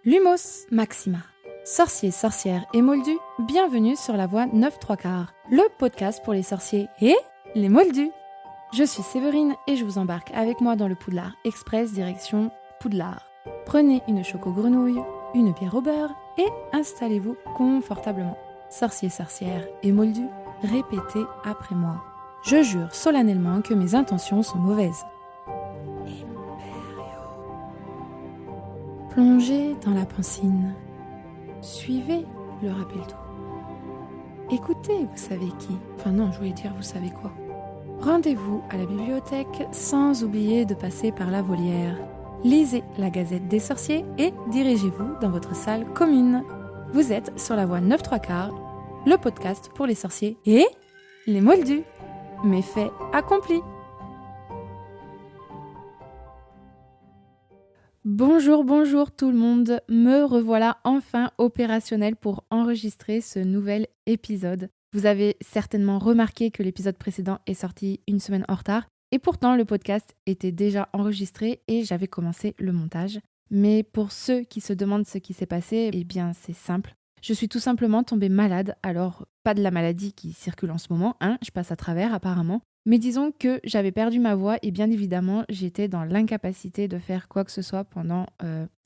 Lumos Maxima. Sorciers, sorcières et moldus, bienvenue sur la voie 9-3/4, le podcast pour les sorciers et les moldus. Je suis Séverine et je vous embarque avec moi dans le Poudlard Express direction Poudlard. Prenez une choco-grenouille, une bière au beurre et installez-vous confortablement. Sorciers, sorcières et moldus, répétez après moi. Je jure solennellement que mes intentions sont mauvaises. Plongez dans la pensine. Suivez le rappel tout. Écoutez, vous savez qui. Enfin non, je voulais dire vous savez quoi. Rendez-vous à la bibliothèque sans oublier de passer par la volière. Lisez la Gazette des sorciers et dirigez-vous dans votre salle commune. Vous êtes sur la voie 9-3/4, le podcast pour les sorciers et les moldus. Méfait accompli. Bonjour tout le monde, me revoilà enfin opérationnel pour enregistrer ce nouvel épisode. Vous avez certainement remarqué que l'épisode précédent est sorti une semaine en retard et pourtant le podcast était déjà enregistré et j'avais commencé le montage. Mais pour ceux qui se demandent ce qui s'est passé, eh bien c'est simple. Je suis tout simplement tombée malade, alors pas de la maladie qui circule en ce moment, je passe à travers apparemment. Mais disons que j'avais perdu ma voix et bien évidemment, j'étais dans l'incapacité de faire quoi que ce soit pendant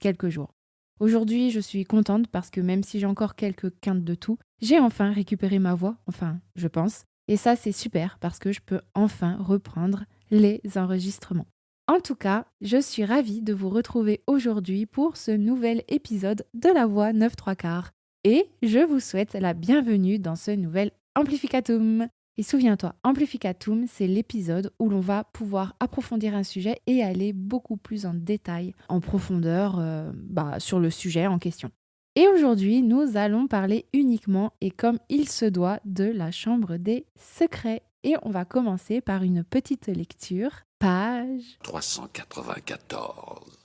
quelques jours. Aujourd'hui, je suis contente parce que même si j'ai encore quelques quintes de toux, j'ai enfin récupéré ma voix, enfin, je pense. Et ça, c'est super parce que je peux enfin reprendre les enregistrements. En tout cas, je suis ravie de vous retrouver aujourd'hui pour ce nouvel épisode de La Voix 9-3/4. Et je vous souhaite la bienvenue dans ce nouvel Amplificatum. Et souviens-toi, Amplificatum, c'est l'épisode où l'on va pouvoir approfondir un sujet et aller beaucoup plus en détail, en profondeur sur le sujet en question. Et aujourd'hui, nous allons parler uniquement et comme il se doit de la Chambre des Secrets. Et on va commencer par une petite lecture, page 394.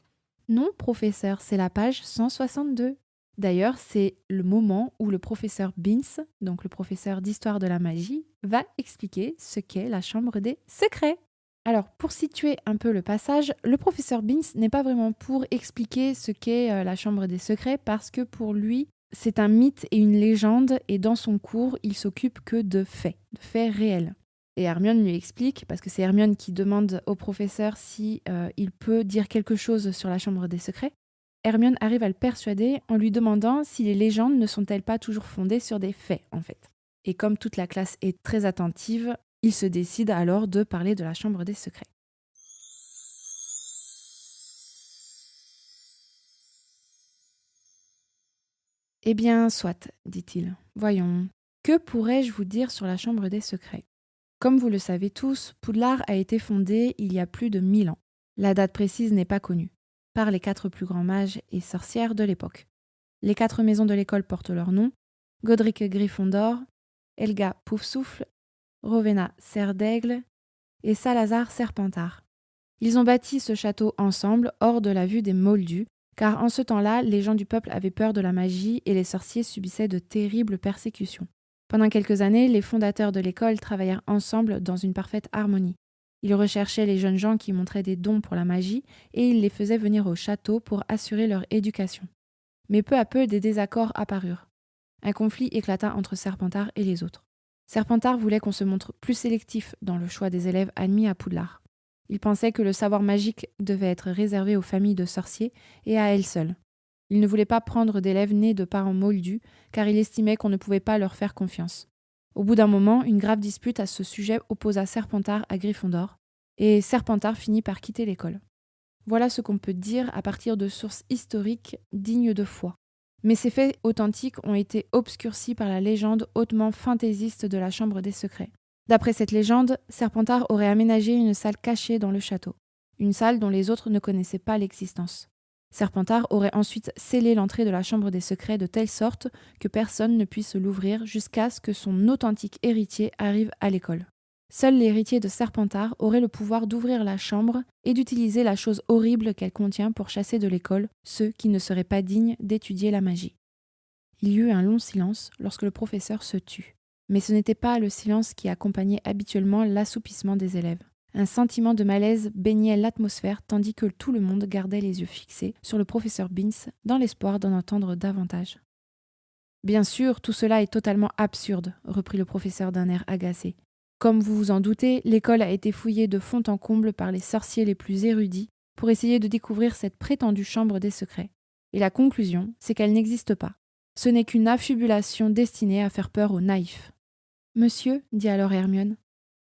Non, professeur, c'est la page 162. D'ailleurs, c'est le moment où le professeur Binns, donc le professeur d'histoire de la magie, va expliquer ce qu'est la Chambre des Secrets. Alors, pour situer un peu le passage, le professeur Binns n'est pas vraiment pour expliquer ce qu'est la Chambre des Secrets parce que pour lui, c'est un mythe et une légende et dans son cours, il s'occupe que de faits réels. Et Hermione lui explique, parce que c'est Hermione qui demande au professeur si il peut dire quelque chose sur la Chambre des Secrets. Hermione arrive à le persuader en lui demandant si les légendes ne sont-elles pas toujours fondées sur des faits, en fait. Et comme toute la classe est très attentive, il se décide alors de parler de la Chambre des Secrets. Eh bien, soit, dit-il. Voyons, que pourrais-je vous dire sur la Chambre des Secrets ? Comme vous le savez tous, Poudlard a été fondé il y a plus de 1000 ans. La date précise n'est pas connue, par les 4 plus grands mages et sorcières de l'époque. Les 4 maisons de l'école portent leur nom, Godric Gryffondor, Helga Poufsouffle, Rowena Serre-d'Aigle et Salazar Serpentard. Ils ont bâti ce château ensemble, hors de la vue des moldus, car en ce temps-là, les gens du peuple avaient peur de la magie et les sorciers subissaient de terribles persécutions. Pendant quelques années, les fondateurs de l'école travaillèrent ensemble dans une parfaite harmonie. Ils recherchaient les jeunes gens qui montraient des dons pour la magie et ils les faisaient venir au château pour assurer leur éducation. Mais peu à peu, des désaccords apparurent. Un conflit éclata entre Serpentard et les autres. Serpentard voulait qu'on se montre plus sélectif dans le choix des élèves admis à Poudlard. Il pensait que le savoir magique devait être réservé aux familles de sorciers et à elles seules. Il ne voulait pas prendre d'élèves nés de parents moldus, car il estimait qu'on ne pouvait pas leur faire confiance. Au bout d'un moment, une grave dispute à ce sujet opposa Serpentard à Gryffondor, et Serpentard finit par quitter l'école. Voilà ce qu'on peut dire à partir de sources historiques dignes de foi. Mais ces faits authentiques ont été obscurcis par la légende hautement fantaisiste de la Chambre des Secrets. D'après cette légende, Serpentard aurait aménagé une salle cachée dans le château, une salle dont les autres ne connaissaient pas l'existence. Serpentard aurait ensuite scellé l'entrée de la Chambre des Secrets de telle sorte que personne ne puisse l'ouvrir jusqu'à ce que son authentique héritier arrive à l'école. Seul l'héritier de Serpentard aurait le pouvoir d'ouvrir la chambre et d'utiliser la chose horrible qu'elle contient pour chasser de l'école ceux qui ne seraient pas dignes d'étudier la magie. Il y eut un long silence lorsque le professeur se tut. Mais ce n'était pas le silence qui accompagnait habituellement l'assoupissement des élèves. Un sentiment de malaise baignait l'atmosphère tandis que tout le monde gardait les yeux fixés sur le professeur Binns dans l'espoir d'en entendre davantage. « Bien sûr, tout cela est totalement absurde, reprit le professeur d'un air agacé. Comme vous vous en doutez, l'école a été fouillée de fond en comble par les sorciers les plus érudits pour essayer de découvrir cette prétendue chambre des secrets. Et la conclusion, c'est qu'elle n'existe pas. Ce n'est qu'une affubulation destinée à faire peur aux naïfs. »« Monsieur, dit alors Hermione,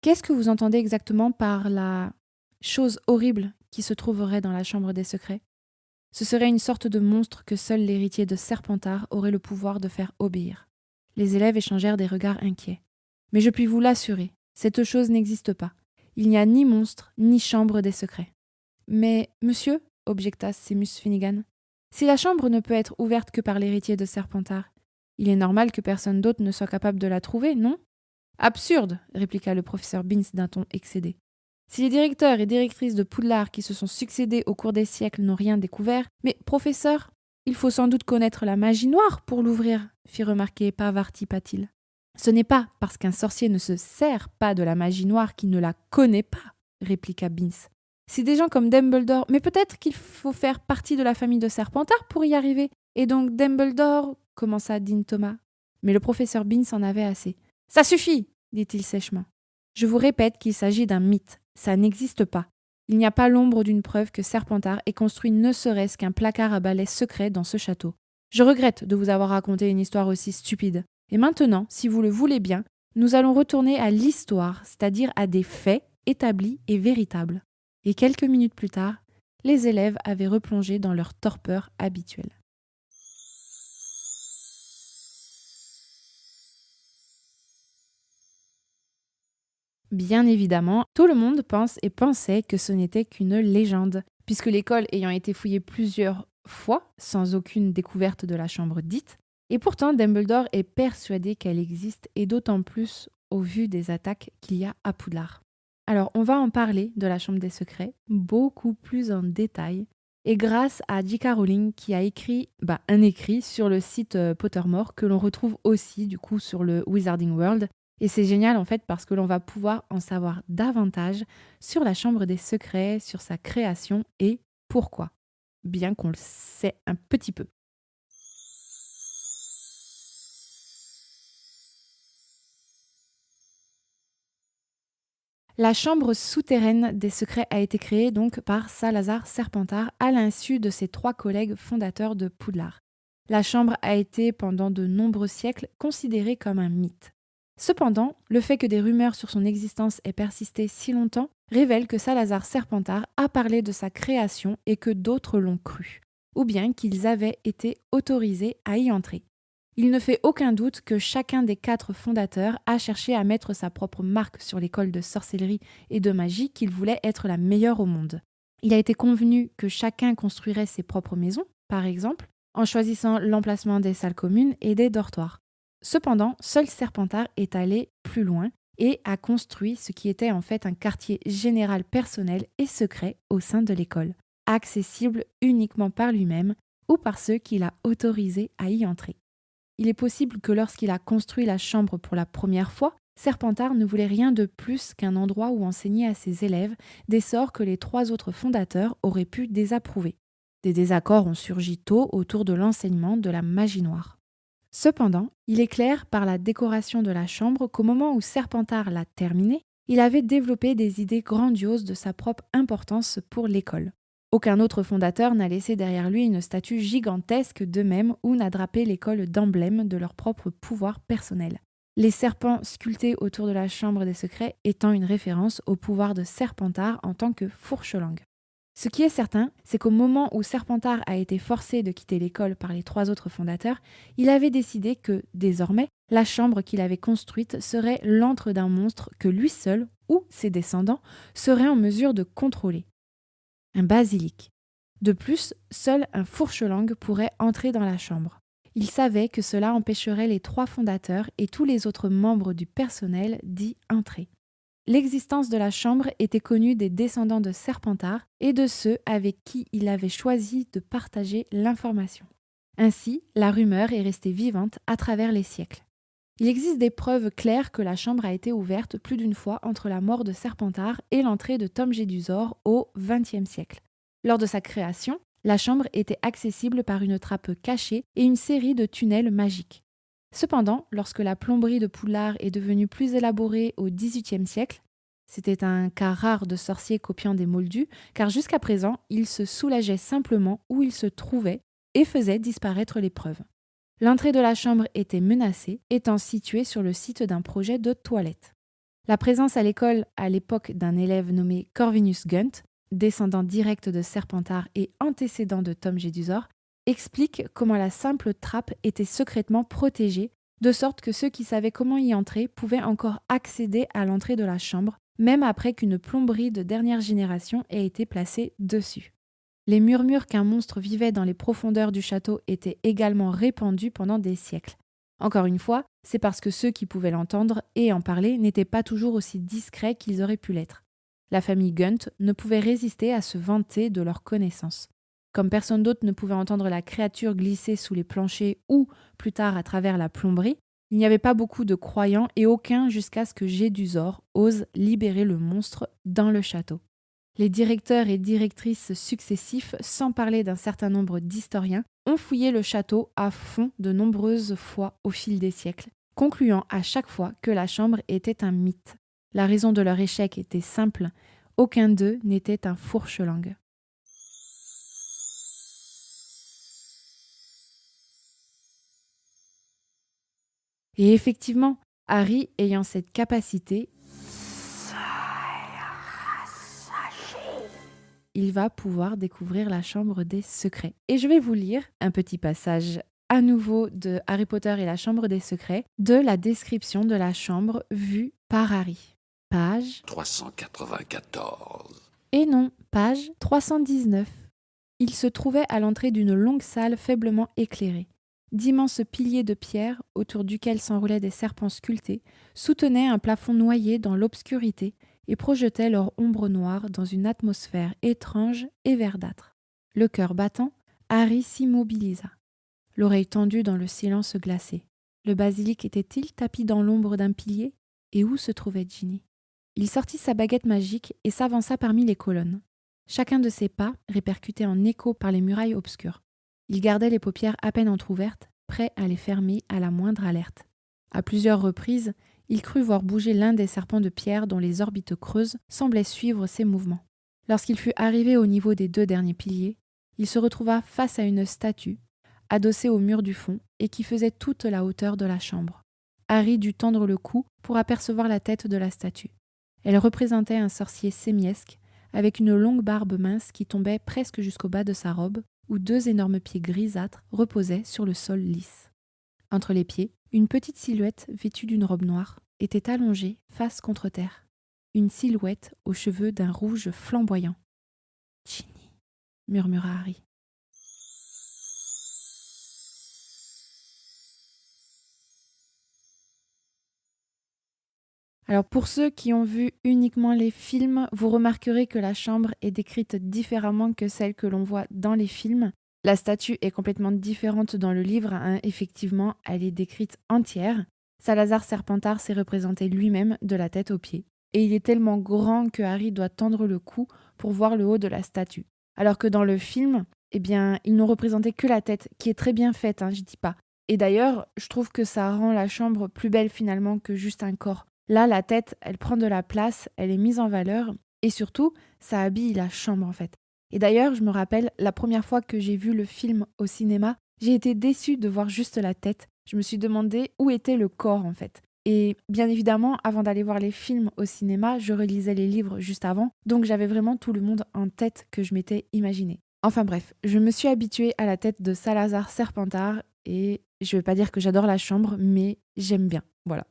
qu'est-ce que vous entendez exactement par la chose horrible qui se trouverait dans la chambre des secrets ? Ce serait une sorte de monstre que seul l'héritier de Serpentard aurait le pouvoir de faire obéir. » Les élèves échangèrent des regards inquiets. « Mais je puis vous l'assurer, cette chose n'existe pas. Il n'y a ni monstre, ni chambre des secrets. »« Mais, monsieur, objecta Sémus Finnegan, si la chambre ne peut être ouverte que par l'héritier de Serpentard, il est normal que personne d'autre ne soit capable de la trouver, non ? » « Absurde !» répliqua le professeur Binns d'un ton excédé. « Si les directeurs et directrices de Poudlard qui se sont succédés au cours des siècles n'ont rien découvert, mais professeur, il faut sans doute connaître la magie noire pour l'ouvrir, fit remarquer Parvati Patil. Ce n'est pas parce qu'un sorcier ne se sert pas de la magie noire qu'il ne la connaît pas, répliqua Binns. Si des gens comme Dumbledore, mais peut-être qu'il faut faire partie de la famille de Serpentard pour y arriver. Et donc Dumbledore, commença Dean Thomas. Mais le professeur Binns en avait assez. Ça suffit, dit-il sèchement. Je vous répète qu'il s'agit d'un mythe. Ça n'existe pas. Il n'y a pas l'ombre d'une preuve que Serpentard ait construit ne serait-ce qu'un placard à balai secret dans ce château. Je regrette de vous avoir raconté une histoire aussi stupide. Et maintenant, si vous le voulez bien, nous allons retourner à l'histoire, c'est-à-dire à des faits établis et véritables. Et quelques minutes plus tard, les élèves avaient replongé dans leur torpeur habituelle. Bien évidemment, tout le monde pense et pensait que ce n'était qu'une légende, puisque l'école ayant été fouillée plusieurs fois, sans aucune découverte de la chambre dite, et pourtant Dumbledore est persuadé qu'elle existe, et d'autant plus au vu des attaques qu'il y a à Poudlard. Alors, on va en parler de la chambre des secrets, beaucoup plus en détail, et grâce à J.K. Rowling qui a écrit un écrit sur le site Pottermore, que l'on retrouve aussi du coup sur le Wizarding World. Et c'est génial en fait parce que l'on va pouvoir en savoir davantage sur la chambre des secrets, sur sa création et pourquoi, bien qu'on le sait un petit peu. La chambre souterraine des secrets a été créée donc par Salazar Serpentard à l'insu de ses 3 collègues fondateurs de Poudlard. La chambre a été pendant de nombreux siècles considérée comme un mythe. Cependant, le fait que des rumeurs sur son existence aient persisté si longtemps révèle que Salazar Serpentard a parlé de sa création et que d'autres l'ont cru, ou bien qu'ils avaient été autorisés à y entrer. Il ne fait aucun doute que chacun des 4 fondateurs a cherché à mettre sa propre marque sur l'école de sorcellerie et de magie qu'il voulait être la meilleure au monde. Il a été convenu que chacun construirait ses propres maisons, par exemple, en choisissant l'emplacement des salles communes et des dortoirs. Cependant, seul Serpentard est allé plus loin et a construit ce qui était en fait un quartier général personnel et secret au sein de l'école, accessible uniquement par lui-même ou par ceux qu'il a autorisés à y entrer. Il est possible que lorsqu'il a construit la chambre pour la première fois, Serpentard ne voulait rien de plus qu'un endroit où enseigner à ses élèves des sorts que les 3 autres fondateurs auraient pu désapprouver. Des désaccords ont surgi tôt autour de l'enseignement de la magie noire. Cependant, il est clair par la décoration de la chambre qu'au moment où Serpentard l'a terminée, il avait développé des idées grandioses de sa propre importance pour l'école. Aucun autre fondateur n'a laissé derrière lui une statue gigantesque d'eux-mêmes ou n'a drapé l'école d'emblèmes de leur propre pouvoir personnel. Les serpents sculptés autour de la chambre des secrets étant une référence au pouvoir de Serpentard en tant que fourche-langue. Ce qui est certain, c'est qu'au moment où Serpentard a été forcé de quitter l'école par les 3 autres fondateurs, il avait décidé que, désormais, la chambre qu'il avait construite serait l'antre d'un monstre que lui seul, ou ses descendants, seraient en mesure de contrôler. Un basilic. De plus, seul un fourche-langue pourrait entrer dans la chambre. Il savait que cela empêcherait les 3 fondateurs et tous les autres membres du personnel d'y entrer. L'existence de la chambre était connue des descendants de Serpentard et de ceux avec qui il avait choisi de partager l'information. Ainsi, la rumeur est restée vivante à travers les siècles. Il existe des preuves claires que la chambre a été ouverte plus d'une fois entre la mort de Serpentard et l'entrée de Tom Jedusor au XXe siècle. Lors de sa création, la chambre était accessible par une trappe cachée et une série de tunnels magiques. Cependant, lorsque la plomberie de Poudlard est devenue plus élaborée au XVIIIe siècle, c'était un cas rare de sorciers copiant des moldus, car jusqu'à présent, ils se soulageaient simplement où ils se trouvaient et faisaient disparaître les preuves. L'entrée de la chambre était menacée, étant située sur le site d'un projet de toilette. La présence à l'école à l'époque d'un élève nommé Corvinus Gunt, descendant direct de Serpentard et antécédent de Tom Jedusor, explique comment la simple trappe était secrètement protégée, de sorte que ceux qui savaient comment y entrer pouvaient encore accéder à l'entrée de la chambre, même après qu'une plomberie de dernière génération ait été placée dessus. Les murmures qu'un monstre vivait dans les profondeurs du château étaient également répandus pendant des siècles. Encore une fois, c'est parce que ceux qui pouvaient l'entendre et en parler n'étaient pas toujours aussi discrets qu'ils auraient pu l'être. La famille Gunt ne pouvait résister à se vanter de leur connaissance. Comme personne d'autre ne pouvait entendre la créature glisser sous les planchers ou, plus tard, à travers la plomberie, il n'y avait pas beaucoup de croyants et aucun jusqu'à ce que Jedusor ose libérer le monstre dans le château. Les directeurs et directrices successifs, sans parler d'un certain nombre d'historiens, ont fouillé le château à fond de nombreuses fois au fil des siècles, concluant à chaque fois que la chambre était un mythe. La raison de leur échec était simple, aucun d'eux n'était un fourche-langue. Et effectivement, Harry ayant cette capacité, il va pouvoir découvrir la chambre des secrets. Et je vais vous lire un petit passage à nouveau de Harry Potter et la chambre des secrets, de la description de la chambre vue par Harry. Page 394. Et non, page 319. Il se trouvait à l'entrée d'une longue salle faiblement éclairée. D'immenses piliers de pierre, autour duquel s'enroulaient des serpents sculptés, soutenaient un plafond noyé dans l'obscurité et projetaient leur ombre noire dans une atmosphère étrange et verdâtre. Le cœur battant, Harry s'immobilisa, l'oreille tendue dans le silence glacé. Le basilic était-il tapi dans l'ombre d'un pilier? Et où se trouvait Ginny? Il sortit sa baguette magique et s'avança parmi les colonnes. Chacun de ses pas répercutait en écho par les murailles obscures. Il gardait les paupières à peine entr'ouvertes, prêt à les fermer à la moindre alerte. À plusieurs reprises, il crut voir bouger l'un des serpents de pierre dont les orbites creuses semblaient suivre ses mouvements. Lorsqu'il fut arrivé au niveau des 2 derniers piliers, il se retrouva face à une statue, adossée au mur du fond et qui faisait toute la hauteur de la chambre. Harry dut tendre le cou pour apercevoir la tête de la statue. Elle représentait un sorcier sémiesque, avec une longue barbe mince qui tombait presque jusqu'au bas de sa robe, où 2 énormes pieds grisâtres reposaient sur le sol lisse. Entre les pieds, une petite silhouette vêtue d'une robe noire était allongée face contre terre. Une silhouette aux cheveux d'un rouge flamboyant. « Ginny » murmura Harry. Alors pour ceux qui ont vu uniquement les films, vous remarquerez que la chambre est décrite différemment que celle que l'on voit dans les films. La statue est complètement différente dans le livre, hein. Effectivement, elle est décrite entière. Salazar Serpentard s'est représenté lui-même de la tête aux pieds. Et il est tellement grand que Harry doit tendre le cou pour voir le haut de la statue. Alors que dans le film, eh bien, ils n'ont représenté que la tête, qui est très bien faite, hein, je dis pas. Et d'ailleurs, je trouve que ça rend la chambre plus belle finalement que juste un corps. Là, la tête, elle prend de la place, elle est mise en valeur, et surtout, ça habille la chambre en fait. Et d'ailleurs, je me rappelle, la première fois que j'ai vu le film au cinéma, j'ai été déçue de voir juste la tête. Je me suis demandé où était le corps en fait. Et bien évidemment, avant d'aller voir les films au cinéma, je relisais les livres juste avant, donc j'avais vraiment tout le monde en tête que je m'étais imaginé. Enfin bref, je me suis habituée à la tête de Salazar Serpentard, et je ne vais pas dire que j'adore la chambre, mais j'aime bien, voilà.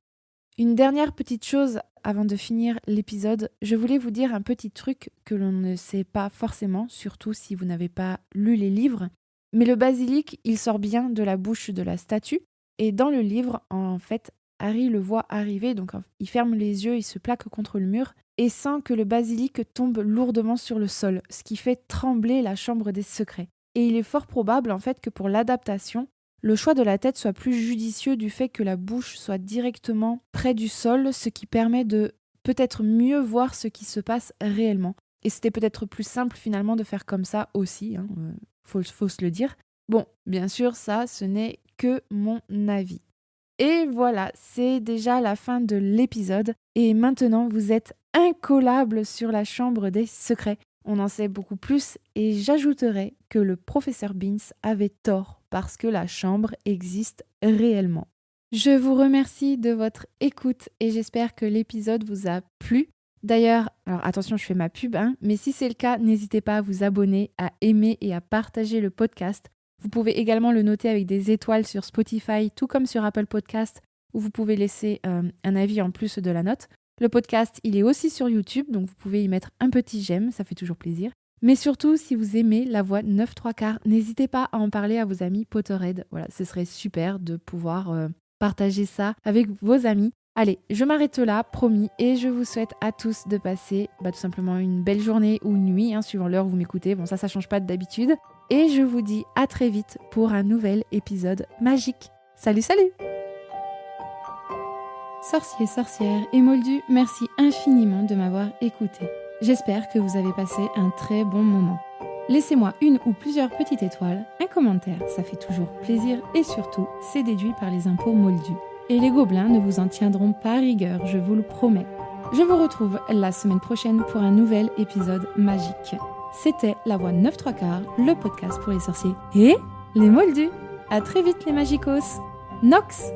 Une dernière petite chose avant de finir l'épisode, je voulais vous dire un petit truc que l'on ne sait pas forcément, surtout si vous n'avez pas lu les livres. Mais le basilic, il sort bien de la bouche de la statue. Et dans le livre, en fait, Harry le voit arriver, donc il ferme les yeux, il se plaque contre le mur et sent que le basilic tombe lourdement sur le sol, ce qui fait trembler la chambre des secrets. Et il est fort probable en fait que pour l'adaptation, le choix de la tête soit plus judicieux du fait que la bouche soit directement près du sol, ce qui permet de peut-être mieux voir ce qui se passe réellement. Et c'était peut-être plus simple finalement de faire comme ça aussi, faut se le dire. Bon, bien sûr, ça, ce n'est que mon avis. Et voilà, c'est déjà la fin de l'épisode. Et maintenant, vous êtes incollables sur la chambre des secrets. On en sait beaucoup plus et j'ajouterai que le professeur Beans avait tort parce que la chambre existe réellement. Je vous remercie de votre écoute et j'espère que l'épisode vous a plu. D'ailleurs, alors attention, je fais ma pub, mais si c'est le cas, n'hésitez pas à vous abonner, à aimer et à partager le podcast. Vous pouvez également le noter avec des étoiles sur Spotify, tout comme sur Apple Podcast, où vous pouvez laisser un avis en plus de la note. Le podcast, il est aussi sur YouTube, donc vous pouvez y mettre un petit j'aime, ça fait toujours plaisir. Mais surtout, si vous aimez la voix 9-3/4, n'hésitez pas à en parler à vos amis Potterhead. Voilà, ce serait super de pouvoir partager ça avec vos amis. Allez, je m'arrête là, promis, et je vous souhaite à tous de passer tout simplement une belle journée ou une nuit, suivant l'heure où vous m'écoutez. Bon, ça change pas d'habitude. Et je vous dis à très vite pour un nouvel épisode magique. Salut, salut! Sorciers, sorcières et moldus, merci infiniment de m'avoir écouté. J'espère que vous avez passé un très bon moment. Laissez-moi une ou plusieurs petites étoiles, un commentaire, ça fait toujours plaisir et surtout, c'est déduit par les impôts moldus. Et les gobelins ne vous en tiendront pas rigueur, je vous le promets. Je vous retrouve la semaine prochaine pour un nouvel épisode magique. C'était La Voix 9-3/4, le podcast pour les sorciers et les moldus. À très vite les magicos. Nox!